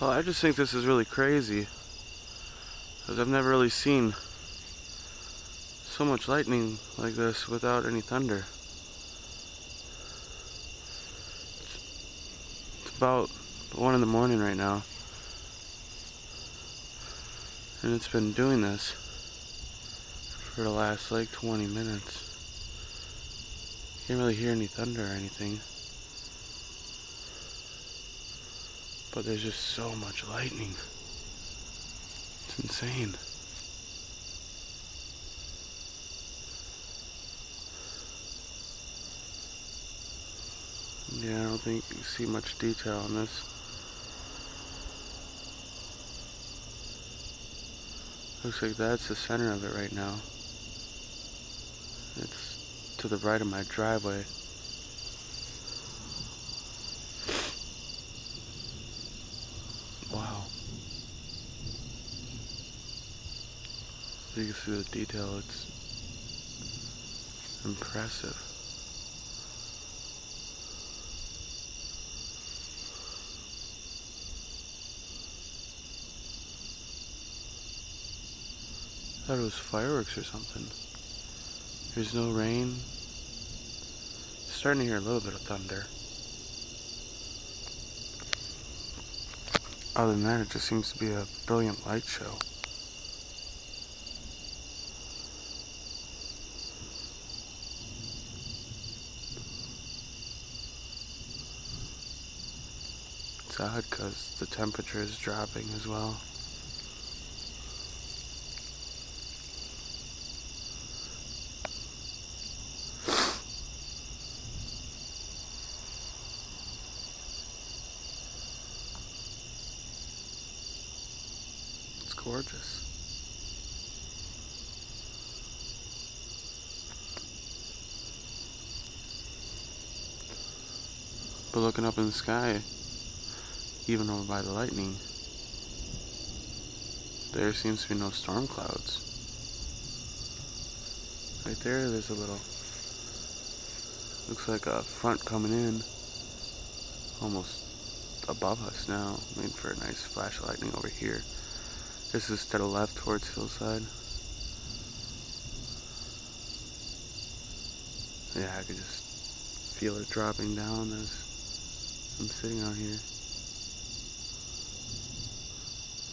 Well, I just think this is really crazy, because I've never really seen so much lightning like this without any thunder. It's about 1 in the morning right now, and it's been doing this for the last like 20 minutes. Can't really hear any thunder or anything, but there's just so much lightning. It's insane. Yeah, I don't think you see much detail on this. Looks like that's the center of it right now. It's to the right of my driveway. Wow. You can see the detail, it's impressive. I thought it was fireworks or something. There's no rain. Starting to hear a little bit of thunder. Other than that, it just seems to be a brilliant light show. It's odd because the temperature is dropping as well. It's gorgeous. But looking up in the sky, even over by the lightning, there seems to be no storm clouds. Right there, there's a little, looks like a front coming in, almost above us now, waiting for a nice flash of lightning over here. This is to the left towards Hillside. Yeah, I could just feel it dropping down as I'm sitting out here.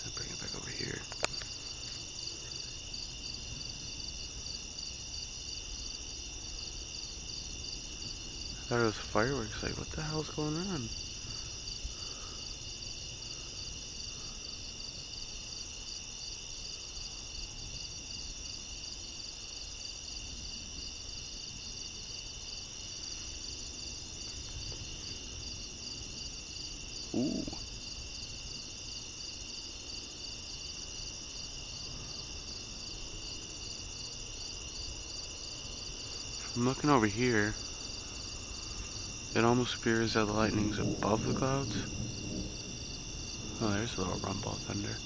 I'll bring it back over here. I thought it was fireworks. Like, what the hell's going on? Ooh. From looking over here, it almost appears that the lightning's above the clouds. Oh, there's a little rumble of thunder.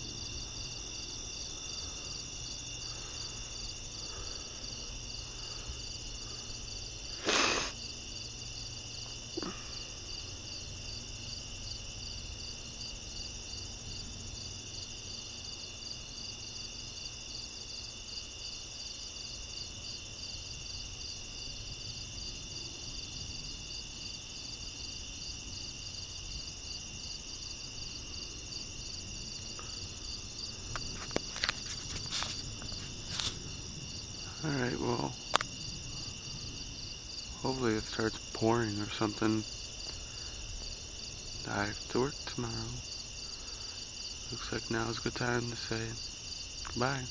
Alright, well, hopefully it starts pouring or something. I have to work tomorrow. Looks like now is a good time to say goodbye.